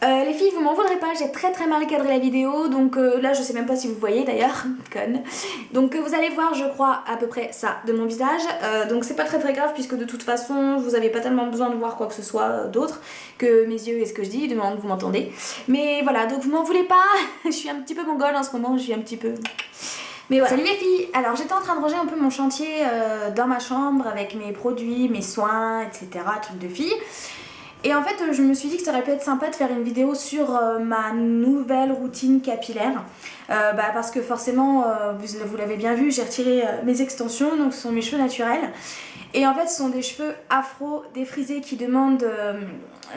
Les filles, vous m'en voudrez pas, j'ai très mal cadré la vidéo, donc là je sais même pas si vous voyez d'ailleurs, conne. Donc vous allez voir je crois à peu près ça de mon visage, donc c'est pas très grave puisque de toute façon vous avez pas tellement besoin de voir quoi que ce soit d'autre que mes yeux et ce que je dis, du moment que vous m'entendez. Mais voilà, donc vous m'en voulez pas, je suis un petit peu mongole en ce moment, je suis un petit peu... Mais voilà. Salut les filles. Alors j'étais en train de ranger un peu mon chantier dans ma chambre avec mes produits, mes soins, etc. Trucs de filles. Et en fait je me suis dit que ça aurait pu être sympa de faire une vidéo sur ma nouvelle routine capillaire. Parce que forcément, vous l'avez bien vu, j'ai retiré mes extensions, donc ce sont mes cheveux naturels. Et en fait ce sont des cheveux afro défrisés qui demandent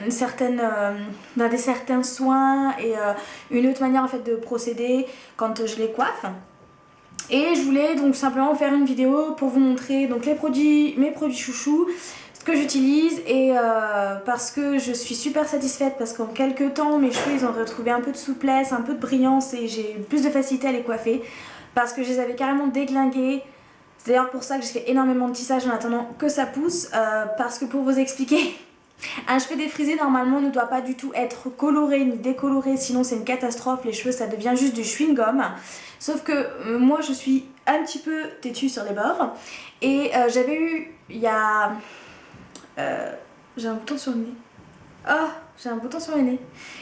certains soins et une autre manière en fait de procéder quand je les coiffe. Et je voulais donc simplement faire une vidéo pour vous montrer donc mes produits chouchous, ce que j'utilise et parce que je suis super satisfaite parce qu'en quelques temps mes cheveux ils ont retrouvé un peu de souplesse, un peu de brillance et j'ai plus de facilité à les coiffer parce que je les avais carrément déglingués. C'est d'ailleurs pour ça que j'ai fait énormément de tissage en attendant que ça pousse parce que pour vous expliquer, un cheveu défrisé normalement ne doit pas du tout être coloré ni décoloré, sinon c'est une catastrophe, les cheveux ça devient juste du chewing-gum. Sauf que moi je suis un petit peu têtue sur les bords et j'avais eu il y a... j'ai un bouton sur le nez. Oh, j'ai un bouton sur le nez.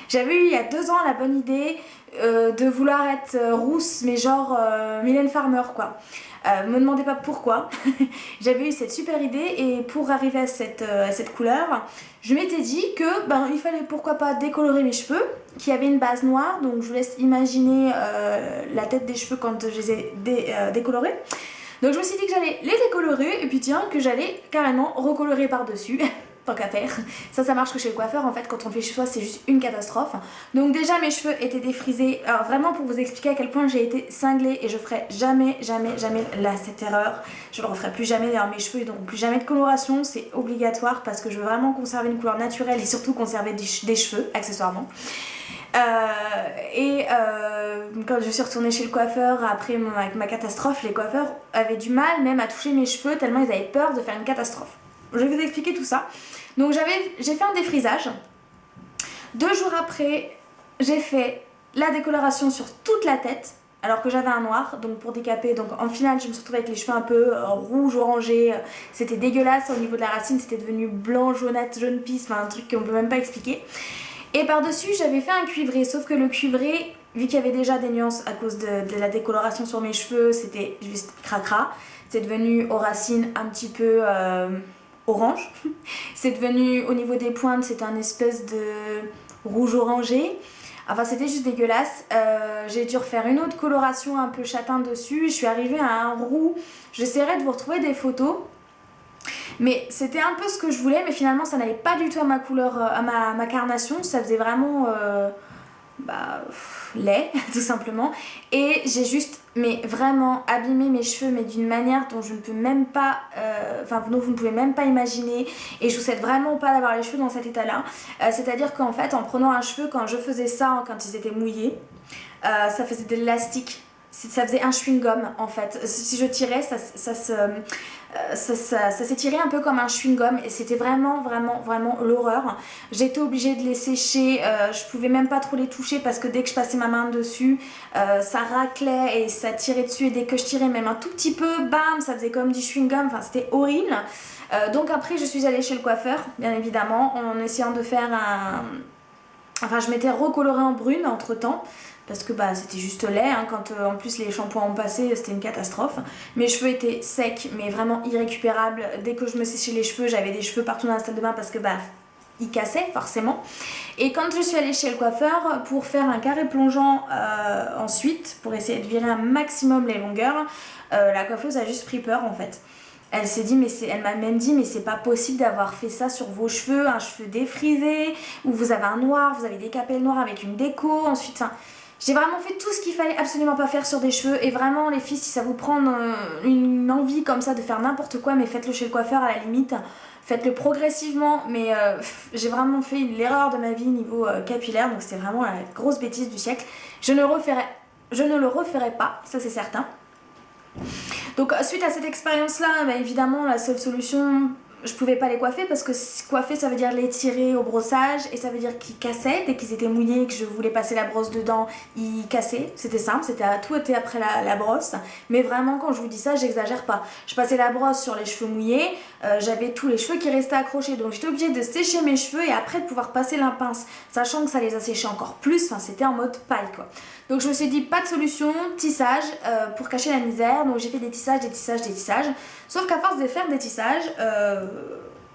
J'avais eu il y a 2 ans la bonne idée de vouloir être rousse, mais genre Mylène Farmer quoi. Me demandez pas pourquoi. J'avais eu cette super idée et pour arriver à cette couleur, je m'étais dit que il fallait pourquoi pas décolorer mes cheveux qui avaient une base noire, donc je vous laisse imaginer la tête des cheveux quand je les ai décolorés. Donc je me suis dit que j'allais les décolorer et puis tiens que j'allais carrément recolorer par dessus. Tant qu'à faire. Ça marche que chez le coiffeur en fait, quand on fait chez soi c'est juste une catastrophe. Donc déjà mes cheveux étaient défrisés, alors vraiment pour vous expliquer à quel point j'ai été cinglée et je ferai jamais cette erreur. Je ne le referai plus jamais, d'ailleurs mes cheveux ils n'auront plus jamais de coloration, c'est obligatoire parce que je veux vraiment conserver une couleur naturelle et surtout conserver des cheveux accessoirement. Quand je suis retournée chez le coiffeur après ma catastrophe, les coiffeurs avaient du mal même à toucher mes cheveux tellement ils avaient peur de faire une catastrophe. Je vais vous expliquer tout ça. Donc j'ai fait un défrisage. 2 jours après, j'ai fait la décoloration sur toute la tête, alors que j'avais un noir, donc pour décaper. Donc en finale, je me suis retrouvée avec les cheveux un peu rouge, orangé. C'était dégueulasse. Au niveau de la racine, c'était devenu blanc, jaunâtre, jaune pisse, enfin un truc qu'on peut même pas expliquer. Et par-dessus, j'avais fait un cuivré, sauf que le cuivré, vu qu'il y avait déjà des nuances à cause de la décoloration sur mes cheveux, c'était juste cracra. C'est devenu aux racines un petit peu... orange. C'est devenu au niveau des pointes, c'était un espèce de rouge orangé. Enfin c'était juste dégueulasse. J'ai dû refaire une autre coloration un peu châtain dessus. Je suis arrivée à un roux. J'essaierai de vous retrouver des photos. Mais c'était un peu ce que je voulais, mais finalement ça n'allait pas du tout à ma couleur, à ma carnation. Ça faisait vraiment laid tout simplement. Et j'ai juste vraiment abîmé mes cheveux mais d'une manière dont je ne peux même pas dont vous ne pouvez même pas imaginer, et je vous souhaite vraiment pas d'avoir les cheveux dans cet état là. C'est à dire qu'en fait en prenant un cheveu, quand je faisais ça quand ils étaient mouillés, ça faisait de l'élastique, ça faisait un chewing-gum en fait. Si je tirais ça s'étirait un peu comme un chewing-gum et c'était vraiment l'horreur. J'étais obligée de les sécher, je pouvais même pas trop les toucher parce que dès que je passais ma main dessus, ça raclait et ça tirait dessus, et dès que je tirais même un tout petit peu, bam, ça faisait comme du chewing-gum, enfin c'était horrible. Donc après je suis allée chez le coiffeur, bien évidemment, en essayant de faire je m'étais recolorée en brune entre temps parce que c'était juste laid, hein, quand en plus les shampoings ont passé, c'était une catastrophe. Mes cheveux étaient secs mais vraiment irrécupérables. Dès que je me séchais les cheveux, j'avais des cheveux partout dans la salle de bain parce que ils cassaient forcément. Et quand je suis allée chez le coiffeur pour faire un carré plongeant ensuite, pour essayer de virer un maximum les longueurs, la coiffeuse a juste pris peur en fait. Elle s'est dit, elle m'a même dit, mais c'est pas possible d'avoir fait ça sur vos cheveux, un cheveu défrisé, où vous avez un noir, vous avez décapé le noir avec une déco, ensuite... J'ai vraiment fait tout ce qu'il fallait absolument pas faire sur des cheveux, et vraiment les filles, si ça vous prend une envie comme ça de faire n'importe quoi, mais faites-le chez le coiffeur à la limite, faites-le progressivement, mais j'ai vraiment fait l'erreur de ma vie niveau capillaire, donc c'était vraiment la grosse bêtise du siècle. Je ne le referai pas, ça c'est certain. Donc suite à cette expérience là, évidemment la seule solution, je pouvais pas les coiffer parce que coiffer ça veut dire les tirer au brossage et ça veut dire qu'ils cassaient dès qu'ils étaient mouillés et que je voulais passer la brosse dedans, ils cassaient. C'était simple, tout était après la brosse. Mais vraiment quand je vous dis ça, j'exagère pas. Je passais la brosse sur les cheveux mouillés, j'avais tous les cheveux qui restaient accrochés, donc j'étais obligée de sécher mes cheveux et après de pouvoir passer la pince, sachant que ça les a séchés encore plus, enfin c'était en mode paille quoi. Donc je me suis dit pas de solution, tissage pour cacher la misère, donc j'ai fait des tissages, des tissages, des tissages. Sauf qu'à force de faire des tissages,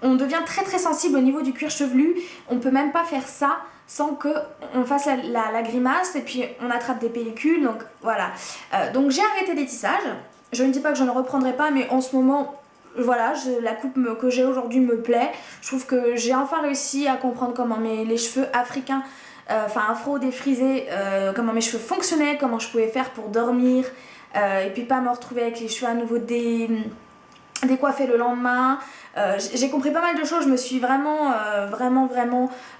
on devient très très sensible au niveau du cuir chevelu. On peut même pas faire ça sans qu'on fasse la grimace et puis on attrape des pellicules, donc voilà. Donc j'ai arrêté les tissages. Je ne dis pas que je ne reprendrai pas, mais en ce moment, voilà, la coupe que j'ai aujourd'hui me plaît. Je trouve que j'ai enfin réussi à comprendre comment les cheveux africains, enfin afro défrisés, comment mes cheveux fonctionnaient, comment je pouvais faire pour dormir et puis pas me retrouver avec les cheveux à nouveau décoiffés le lendemain. J'ai compris pas mal de choses, je me suis vraiment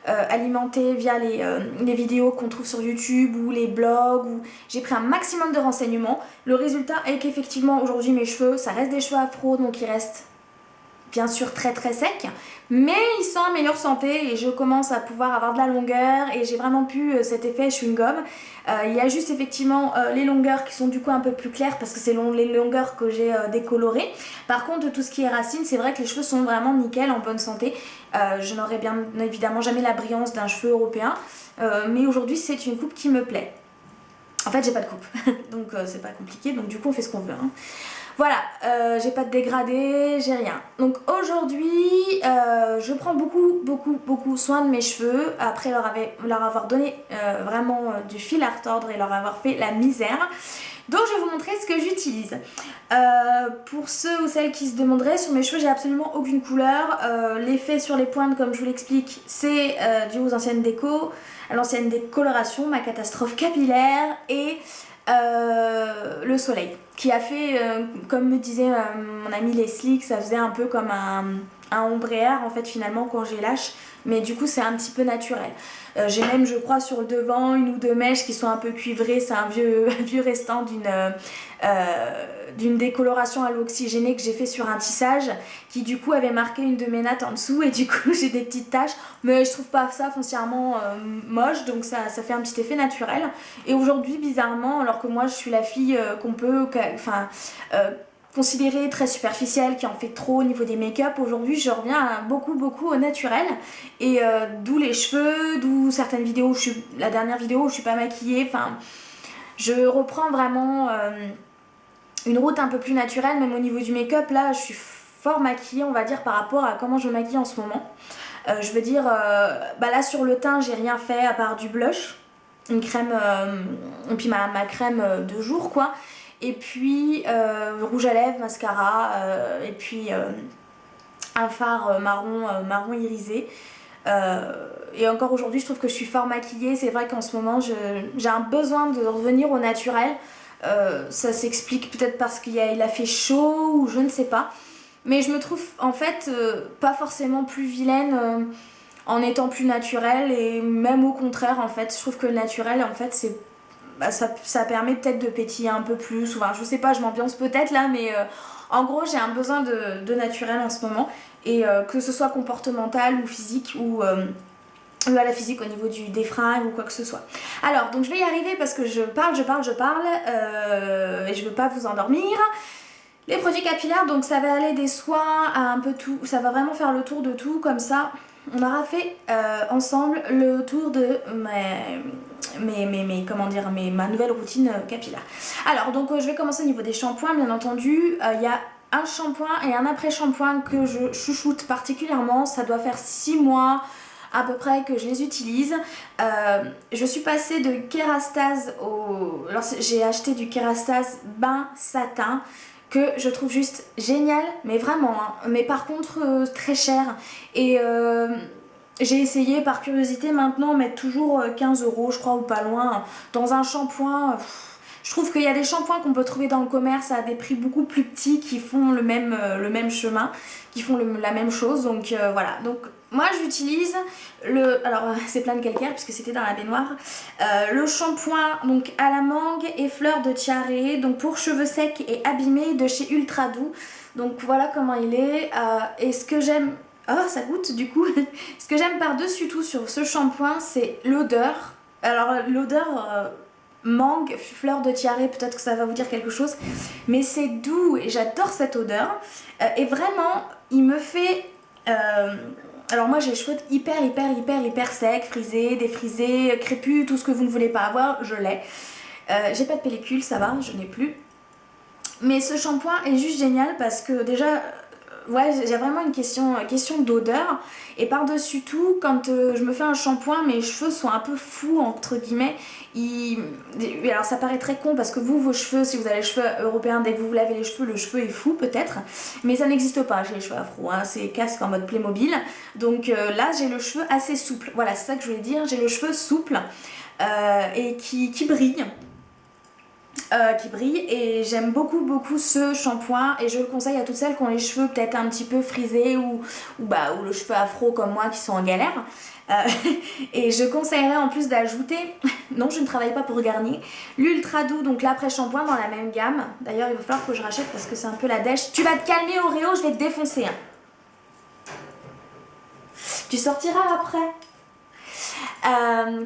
alimentée via les vidéos qu'on trouve sur YouTube ou les blogs, où j'ai pris un maximum de renseignements. Le résultat est qu'effectivement aujourd'hui mes cheveux, ça reste des cheveux afro, donc ils restent bien sûr très très secs, mais ils sont en meilleure santé et je commence à pouvoir avoir de la longueur et j'ai vraiment pu cet effet chewing-gum. Il y a juste effectivement les longueurs qui sont du coup un peu plus claires parce que c'est les longueurs que j'ai décolorées. Par contre tout ce qui est racines, c'est vrai que les cheveux sont vraiment nickel, en bonne santé. Je n'aurai bien évidemment jamais la brillance d'un cheveu européen, mais aujourd'hui c'est une coupe qui me plaît. En fait j'ai pas de coupe, donc c'est pas compliqué, donc du coup on fait ce qu'on veut. Hein. Voilà, j'ai pas de dégradé, j'ai rien. Donc aujourd'hui, je prends beaucoup soin de mes cheveux après leur avoir donné vraiment du fil à retordre et leur avoir fait la misère. Donc je vais vous montrer ce que j'utilise. Pour ceux ou celles qui se demanderaient, sur mes cheveux j'ai absolument aucune couleur. L'effet sur les pointes, comme je vous l'explique, c'est dû aux anciennes décos, à l'ancienne décoloration, ma catastrophe capillaire et le soleil qui a fait, comme me disait mon amie Leslie, que ça faisait un peu comme un ombrière en fait finalement quand j'ai lâche, mais du coup c'est un petit peu naturel. J'ai même je crois sur le devant une ou deux mèches qui sont un peu cuivrées, c'est un vieux restant d'une décoloration à l'eau oxygénée que j'ai fait sur un tissage qui du coup avait marqué une de mes nattes en dessous et du coup j'ai des petites taches, mais je trouve pas ça foncièrement moche, donc ça fait un petit effet naturel. Et aujourd'hui bizarrement, alors que moi je suis la fille qu'on peut considérée très superficielle, qui en fait trop au niveau des make-up, aujourd'hui je reviens beaucoup au naturel et d'où les cheveux, d'où certaines vidéos où la dernière vidéo où je suis pas maquillée, enfin je reprends vraiment une route un peu plus naturelle, même au niveau du make-up. Là je suis fort maquillée on va dire par rapport à comment je me maquille en ce moment. Je veux dire là sur le teint j'ai rien fait à part du blush, une crème et puis ma crème de jour quoi. Et puis rouge à lèvres, mascara, et puis un fard marron irisé. Et encore aujourd'hui je trouve que je suis fort maquillée. C'est vrai qu'en ce moment j'ai un besoin de revenir au naturel. Ça s'explique peut-être parce qu'il a fait chaud ou je ne sais pas. Mais je me trouve en fait pas forcément plus vilaine en étant plus naturelle. Et même au contraire en fait, je trouve que le naturel en fait c'est... ça permet peut-être de pétiller un peu plus, enfin je sais pas, je m'ambiance peut-être là, mais en gros j'ai un besoin de naturel en ce moment, et que ce soit comportemental ou physique ou à la physique au niveau des fringues ou quoi que ce soit. Alors donc je vais y arriver parce que je parle et je veux pas vous endormir. Les produits capillaires, donc ça va aller des soins à un peu tout, ça va vraiment faire le tour de tout, comme ça on aura fait ensemble le tour de ma nouvelle routine capillaire. Alors donc je vais commencer au niveau des shampoings, bien entendu. Il y a un shampoing et un après-shampoing que je chouchoute particulièrement. Ça doit faire 6 mois à peu près que je les utilise. Je suis passée de Kérastase alors j'ai acheté du Kérastase bain satin que je trouve juste génial, mais vraiment, hein. Mais par contre très cher. Et j'ai essayé par curiosité maintenant mettre toujours 15 € je crois ou pas loin dans un shampoing. Je trouve qu'il y a des shampoings qu'on peut trouver dans le commerce à des prix beaucoup plus petits qui font le même chemin, qui font la même chose. Donc voilà, donc moi j'utilise alors c'est plein de calcaire puisque c'était dans la baignoire, le shampoing donc à la mangue et fleurs de tiare, donc pour cheveux secs et abîmés de chez Ultra Doux. Donc voilà comment il est, et ce que j'aime... Oh, ça goûte du coup. Ce que j'aime par-dessus tout sur ce shampoing, c'est l'odeur. Alors l'odeur mangue, fleur de tiare, peut-être que ça va vous dire quelque chose, mais c'est doux et j'adore cette odeur. Et vraiment, il me fait... alors moi j'ai les cheveux hyper secs, frisés, défrisés, crépus, tout ce que vous ne voulez pas avoir, je l'ai. J'ai pas de pellicule, ça va, je n'ai plus. Mais ce shampoing est juste génial parce que déjà... Ouais, j'ai vraiment une question d'odeur, et par-dessus tout, quand je me fais un shampoing, mes cheveux sont un peu fous entre guillemets. Alors ça paraît très con parce que vous, vos cheveux, si vous avez les cheveux européens, dès que vous vous lavez les cheveux, le cheveu est fou peut-être, mais ça n'existe pas chez les cheveux afro, hein. C'est casque en mode Playmobil. Donc là j'ai le cheveu assez souple, voilà, c'est ça que je voulais dire, j'ai le cheveu souple et qui brille. Et j'aime beaucoup ce shampoing, et je le conseille à toutes celles qui ont les cheveux peut-être un petit peu frisés ou le cheveu afro comme moi qui sont en galère. Et je conseillerais en plus d'ajouter, non je ne travaille pas pour Garnier, l'Ultra Doux, donc l'après-shampoing dans la même gamme. D'ailleurs il va falloir que je rachète parce que c'est un peu la dèche. Tu vas te calmer Oreo, je vais te défoncer hein. Tu sortiras après.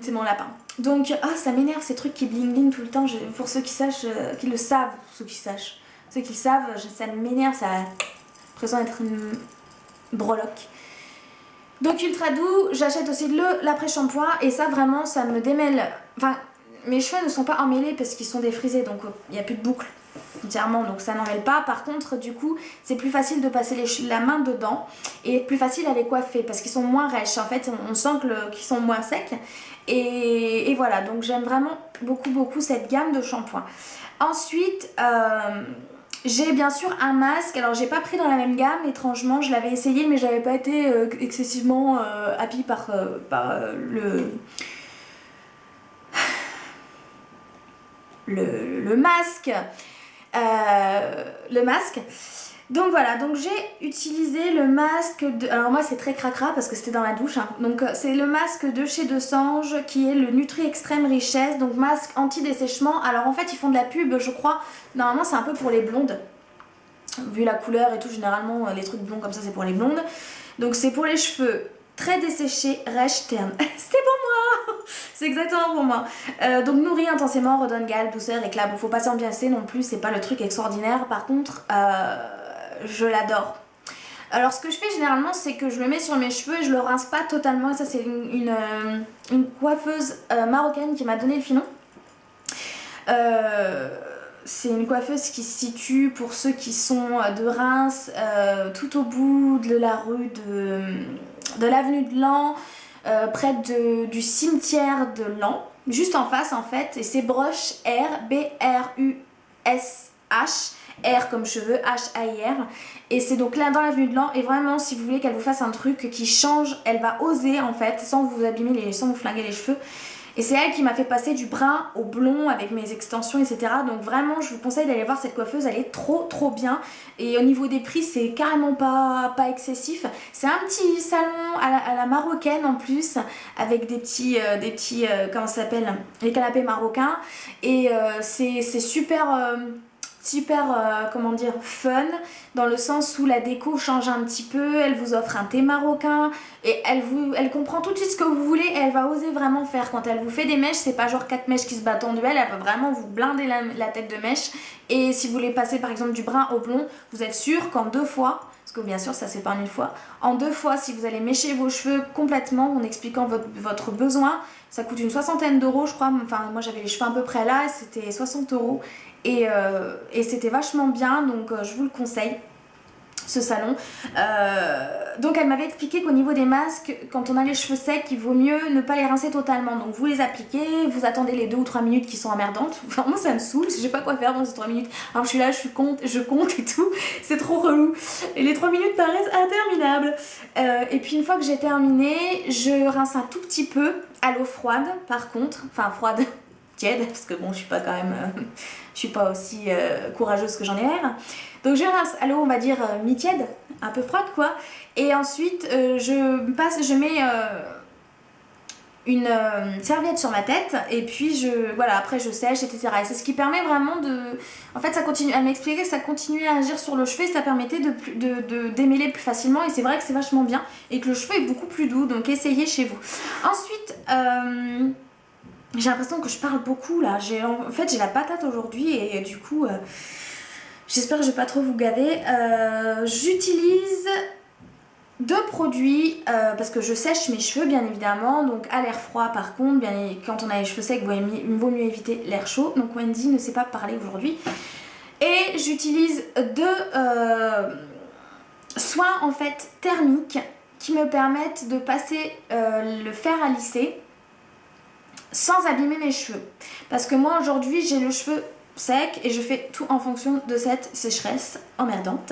C'est mon lapin. Donc, ça m'énerve ces trucs qui bling bling tout le temps. Pour ceux qui sachent, qui le savent, ceux qui le savent, ça m'énerve, ça a l'impression d'être une breloque. Donc Ultra Doux, j'achète aussi l'après-shampoing, et ça vraiment, ça me démêle. Enfin, mes cheveux ne sont pas emmêlés parce qu'ils sont défrisés, donc il n'y a plus de boucles entièrement, donc ça n'emmêle pas. Par contre, du coup, c'est plus facile de passer la main dedans et plus facile à les coiffer parce qu'ils sont moins rêches. En fait, on sent qu'ils sont moins secs. Et voilà, donc j'aime vraiment beaucoup cette gamme de shampoings. Ensuite, j'ai bien sûr un masque. Alors, j'ai pas pris dans la même gamme, étrangement. Je l'avais essayé, mais j'avais pas été excessivement happy par le masque. Donc voilà, donc j'ai utilisé le masque de... Alors moi c'est très cracra parce que c'était dans la douche hein. Donc c'est le masque de chez Desange qui est le Nutri Extrême Richesse, donc masque anti-dessèchement. Alors en fait ils font de la pub je crois, normalement c'est un peu pour les blondes, vu la couleur et tout, généralement les trucs blonds comme ça c'est pour les blondes. Donc c'est pour les cheveux très desséchés, rêches, ternes. C'était pour moi. C'est exactement pour moi. Donc nourrit intensément, redonne gale, douceur, éclat. Bon, faut pas s'ambiancer non plus, c'est pas le truc extraordinaire. Par contre, je l'adore. Alors ce que je fais généralement, c'est que je le mets sur mes cheveux et je le rince pas totalement. Et ça c'est une coiffeuse marocaine qui m'a donné le filon. C'est une coiffeuse qui se situe, pour ceux qui sont de Reims, tout au bout de la rue de l'avenue de Laon, près du cimetière de Laon, juste en face en fait, et c'est Broche R, B-R-U-S-H, R comme cheveux, H-A-I-R, et c'est donc là dans l'avenue de Laon, et vraiment si vous voulez qu'elle vous fasse un truc qui change, elle va oser en fait, sans vous abîmer, sans vous flinguer les cheveux. Et c'est elle qui m'a fait passer du brun au blond avec mes extensions, etc. Donc vraiment, je vous conseille d'aller voir cette coiffeuse, elle est trop bien. Et au niveau des prix, c'est carrément pas excessif. C'est un petit salon à la marocaine en plus, avec des petits comment ça s'appelle, les canapés marocains. Et c'est super... comment dire, fun, dans le sens où la déco change un petit peu, elle vous offre un thé marocain et elle comprend tout de suite ce que vous voulez et elle va oser vraiment faire. Quand elle vous fait des mèches, c'est pas genre 4 mèches qui se battent en duel, elle va vraiment vous blinder la tête de mèche. Et si vous voulez passer par exemple du brun au blond, vous êtes sûr qu'en 2 fois, parce que bien sûr ça se fait pas en une fois, en 2 fois si vous allez mécher vos cheveux complètement en expliquant votre besoin, ça coûte une 60aine d'euros je crois. Enfin moi j'avais les cheveux à peu près là, c'était 60 euros. Et c'était vachement bien, donc je vous le conseille, ce salon. Donc elle m'avait expliqué qu'au niveau des masques, quand on a les cheveux secs, il vaut mieux ne pas les rincer totalement. Donc vous les appliquez, vous attendez les 2 ou 3 minutes qui sont emmerdantes. Enfin, moi ça me saoule, je sais pas quoi faire dans ces 3 minutes. Alors je suis là, je compte et tout, c'est trop relou. Et les 3 minutes paraissent interminables. Et puis une fois que j'ai terminé, je rince un tout petit peu à l'eau froide par contre, enfin froide. tiède, parce que bon, je suis pas quand même, je suis pas aussi courageuse que j'en ai l'air. Donc je rince à l'eau, on va dire mi-tiède, un peu froide quoi. Et ensuite je mets une serviette sur ma tête et puis voilà, après je sèche, etc. Et c'est ce qui permet vraiment de... En fait, ça continue, elle m'expliquait que ça continuait à agir sur le cheveu et ça permettait de démêler plus facilement, et c'est vrai que c'est vachement bien et que le cheveu est beaucoup plus doux, donc essayez chez vous. Ensuite, j'ai l'impression que je parle beaucoup là, en fait j'ai la patate aujourd'hui et du coup j'espère que je vais pas trop vous gaver. J'utilise 2 produits parce que je sèche mes cheveux bien évidemment, donc à l'air froid par contre, quand on a les cheveux secs il vaut mieux éviter l'air chaud, donc Wendy ne sait pas parler aujourd'hui. Et j'utilise 2 soins en fait thermiques qui me permettent de passer le fer à lisser sans abîmer mes cheveux, parce que moi aujourd'hui j'ai le cheveu sec et je fais tout en fonction de cette sécheresse emmerdante.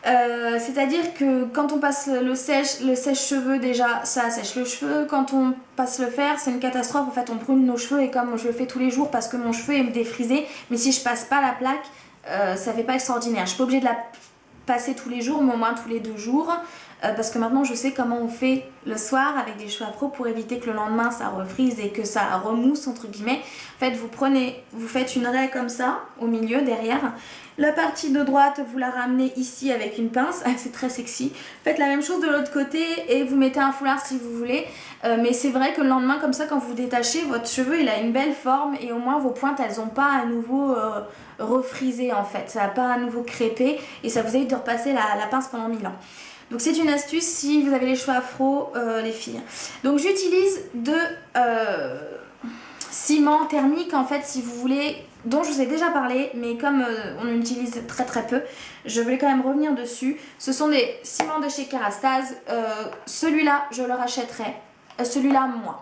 C'est-à-dire que quand on passe le sèche-cheveux, déjà ça sèche le cheveu. Quand on passe le fer, c'est une catastrophe. En fait, on brûle nos cheveux, et comme je le fais tous les jours parce que mon cheveu est défrisé, mais si je passe pas la plaque, ça fait pas extraordinaire. Je suis pas obligée de la passer tous les jours, mais au moins tous les 2 jours. Parce que maintenant je sais comment on fait le soir avec des cheveux afro pour éviter que le lendemain ça refrise et que ça remousse entre guillemets. En fait, vous faites une raie comme ça au milieu, derrière. La partie de droite, vous la ramenez ici avec une pince, c'est très sexy. Faites la même chose de l'autre côté et vous mettez un foulard si vous voulez. Mais c'est vrai que le lendemain, comme ça, quand vous détachez, votre cheveu il a une belle forme et au moins vos pointes elles n'ont pas à nouveau refrisé en fait. Ça n'a pas à nouveau crépé et ça vous évite de repasser la pince pendant 1000 ans. Donc c'est une astuce si vous avez les cheveux afro, les filles. Donc j'utilise 2 ciments thermiques en fait, si vous voulez, dont je vous ai déjà parlé, mais comme on utilise très très peu, je voulais quand même revenir dessus. Ce sont des ciments de chez Kerastase. Celui-là, je le rachèterai. Celui-là, moins.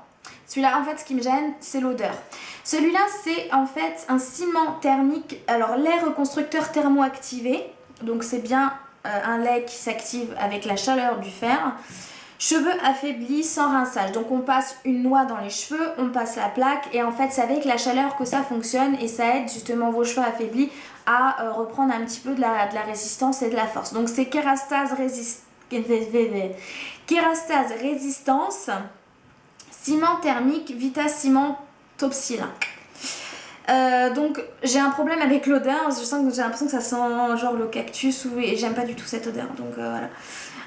Celui-là, en fait, ce qui me gêne, c'est l'odeur. Celui-là, c'est en fait un ciment thermique. Alors, lait reconstructeur thermoactivé. Donc, c'est bien un lait qui s'active avec la chaleur du fer. Cheveux affaiblis sans rinçage. Donc on passe une noix dans les cheveux, on passe la plaque et en fait c'est avec la chaleur que ça fonctionne et ça aide justement vos cheveux affaiblis à reprendre un petit peu de la résistance et de la force. Donc c'est Kerastase Résistance, ciment thermique, Vita Ciment Topsil. Donc j'ai un problème avec l'odeur, j'ai l'impression que ça sent genre le cactus et j'aime pas du tout cette odeur, donc voilà.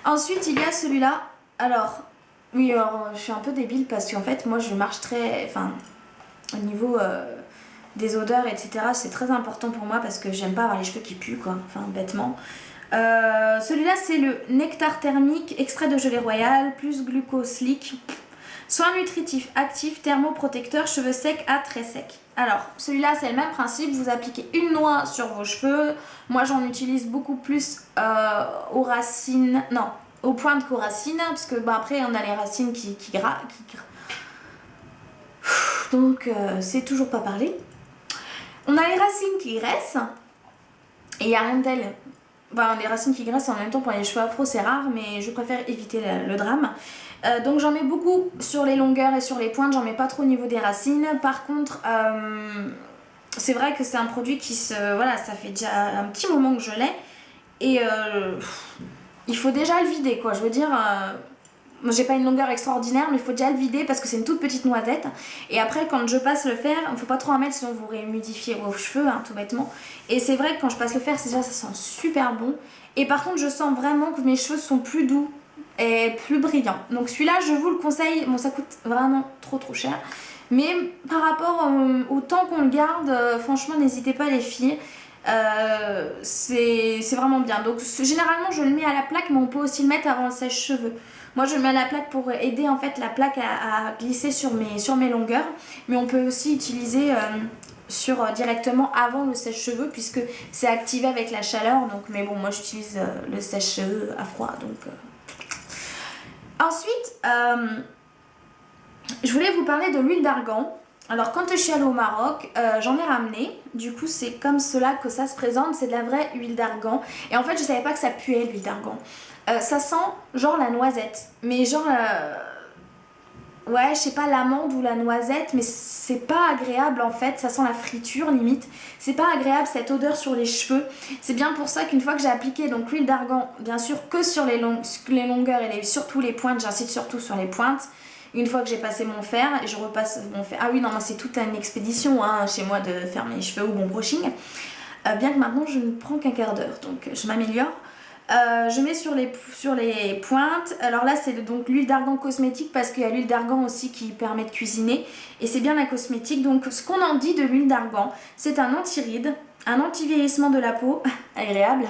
Ensuite il y a celui-là. Alors oui, alors, je suis un peu débile parce qu'en fait moi je marche au niveau des odeurs etc, c'est très important pour moi parce que j'aime pas avoir les cheveux qui puent quoi, enfin bêtement. Celui-là c'est le nectar thermique, extrait de gelée royale plus glucoslick. Soin nutritif, actif, thermoprotecteur, cheveux secs à très secs. Alors, celui-là, c'est le même principe. Vous appliquez une noix sur vos cheveux. Moi, j'en utilise beaucoup plus aux racines... Non, aux pointes qu'aux racines. Parce que, après, on a les racines qui donc, c'est toujours pas parler. On a les racines qui graissent. Et il n'y a rien de tel... les racines qui graissent en même temps pour les cheveux afro, c'est rare. Mais je préfère éviter le drame. Donc j'en mets beaucoup sur les longueurs et sur les pointes, j'en mets pas trop au niveau des racines. Par contre, c'est vrai que c'est un produit qui voilà, ça fait déjà un petit moment que je l'ai. Et il faut déjà le vider quoi, je veux dire... j'ai pas une longueur extraordinaire, mais il faut déjà le vider parce que c'est une toute petite noisette. Et après, quand je passe le fer, il faut pas trop en mettre sinon vous réhumidifiez vos cheveux, hein, tout bêtement. Et c'est vrai que quand je passe le fer, déjà ça sent super bon. Et par contre, je sens vraiment que mes cheveux sont plus doux et plus brillant. Donc celui-là je vous le conseille. Bon, ça coûte vraiment trop cher, mais par rapport au temps qu'on le garde, franchement n'hésitez pas les filles, c'est vraiment bien. Donc généralement je le mets à la plaque, mais on peut aussi le mettre avant le sèche-cheveux. Moi je le mets à la plaque pour aider en fait la plaque à glisser sur mes longueurs, mais on peut aussi utiliser directement avant le sèche-cheveux puisque c'est activé avec la chaleur. Donc mais bon, moi j'utilise le sèche-cheveux à froid, donc Ensuite, je voulais vous parler de l'huile d'argan. Alors quand je suis allée au Maroc, j'en ai ramené. Du coup c'est comme cela que ça se présente, c'est de la vraie huile d'argan. Et en fait je savais pas que ça puait l'huile d'argan. Ça sent genre la noisette, mais genre ouais, je sais pas, l'amande ou la noisette, mais c'est pas agréable en fait, ça sent la friture limite. C'est pas agréable cette odeur sur les cheveux. C'est bien pour ça qu'une fois que j'ai appliqué donc l'huile d'argan, bien sûr que sur les longueurs et surtout les pointes, j'incite surtout sur les pointes. Une fois que j'ai passé mon fer, et je repasse mon fer. Ah oui, non, c'est toute une expédition hein, chez moi de faire mes cheveux ou mon brushing. Bien que maintenant je ne prends qu'un quart d'heure, donc je m'améliore. Je mets sur les pointes. Alors là c'est donc l'huile d'argan cosmétique parce qu'il y a l'huile d'argan aussi qui permet de cuisiner et c'est bien la cosmétique. Donc ce qu'on en dit de l'huile d'argan, c'est un anti-rides, un anti-vieillissement de la peau, agréable,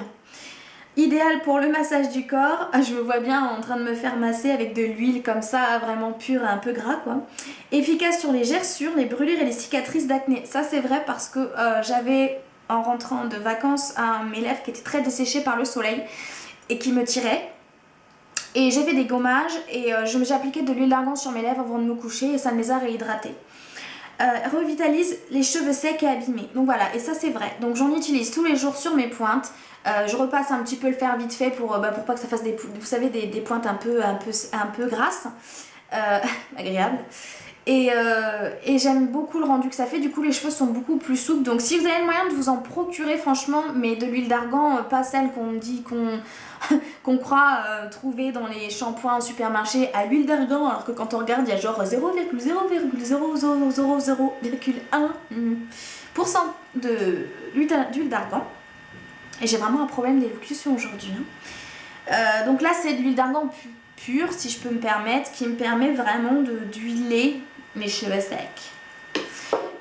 idéal pour le massage du corps. Je me vois bien en train de me faire masser avec de l'huile comme ça, vraiment pure et un peu gras quoi. Efficace sur les gerçures, les brûlures et les cicatrices d'acné. Ça c'est vrai parce que j'avais... en rentrant de vacances mes lèvres qui étaient très desséchées par le soleil et qui me tiraient et j'ai fait des gommages et j'ai appliqué de l'huile d'argan sur mes lèvres avant de me coucher et ça me les a réhydratées. Revitalise les cheveux secs et abîmés, donc voilà, et ça c'est vrai, donc j'en utilise tous les jours sur mes pointes. Je repasse un petit peu le fer vite fait pour pas que ça fasse vous savez, des pointes un peu grasses, agréables. Et j'aime beaucoup le rendu que ça fait, du coup les cheveux sont beaucoup plus souples. Donc si vous avez le moyen de vous en procurer franchement, mais de l'huile d'argan, pas celle qu'on dit qu'on croit trouver dans les shampoings en supermarché à l'huile d'argan, alors que quand on regarde il y a genre 0,000001% d'huile d'argan. Et j'ai vraiment un problème d'élocution aujourd'hui. Donc là c'est de l'huile d'argan pure, si je peux me permettre, qui me permet vraiment d'huiler mes cheveux secs.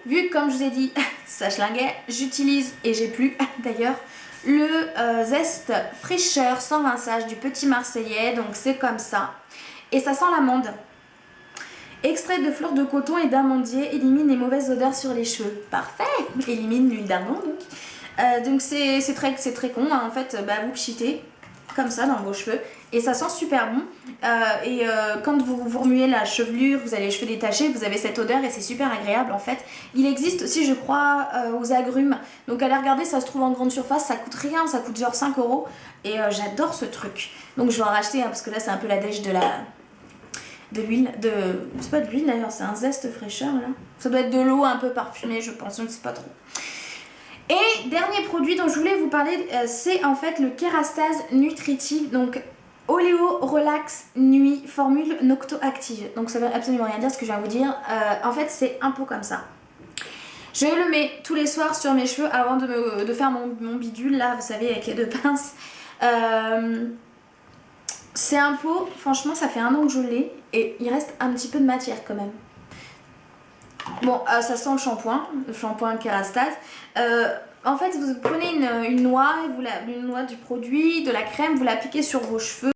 Vu que comme je vous ai dit, ça schlinguait, j'utilise, et j'ai plus d'ailleurs, le zeste fraîcheur sans rinçage du Petit Marseillais, donc c'est comme ça. Et ça sent l'amande. Extrait de fleurs de coton et d'amandier, élimine les mauvaises odeurs sur les cheveux. Parfait. Élimine l'huile d'argan donc. Donc c'est très con, hein. En fait, vous pchitez comme ça dans vos cheveux et ça sent super bon quand vous remuez la chevelure, vous avez les cheveux détachés, vous avez cette odeur et c'est super agréable en fait. Il existe aussi je crois aux agrumes, donc allez regarder, ça se trouve en grande surface, ça coûte rien, ça coûte genre 5 € et j'adore ce truc, donc je vais en racheter hein, parce que là c'est un peu la dèche de l'huile, c'est pas de l'huile d'ailleurs, c'est un zeste fraîcheur là, ça doit être de l'eau un peu parfumée je pense, je ne sais pas trop. Et dernier produit dont je voulais vous parler, c'est en fait le Kérastase Nutritive, donc Oléo Relax Nuit, formule Nocto-Active. Donc ça veut absolument rien dire ce que je viens de vous dire. En fait c'est un pot comme ça. Je le mets tous les soirs sur mes cheveux avant de faire mon bidule là, vous savez, avec les deux pinces. C'est un pot, franchement ça fait 1 an que je l'ai et il reste un petit peu de matière quand même. Bon, ça sent le shampoing Kérastase. En fait, vous prenez une noix, une noix du produit, de la crème, vous l'appliquez sur vos cheveux.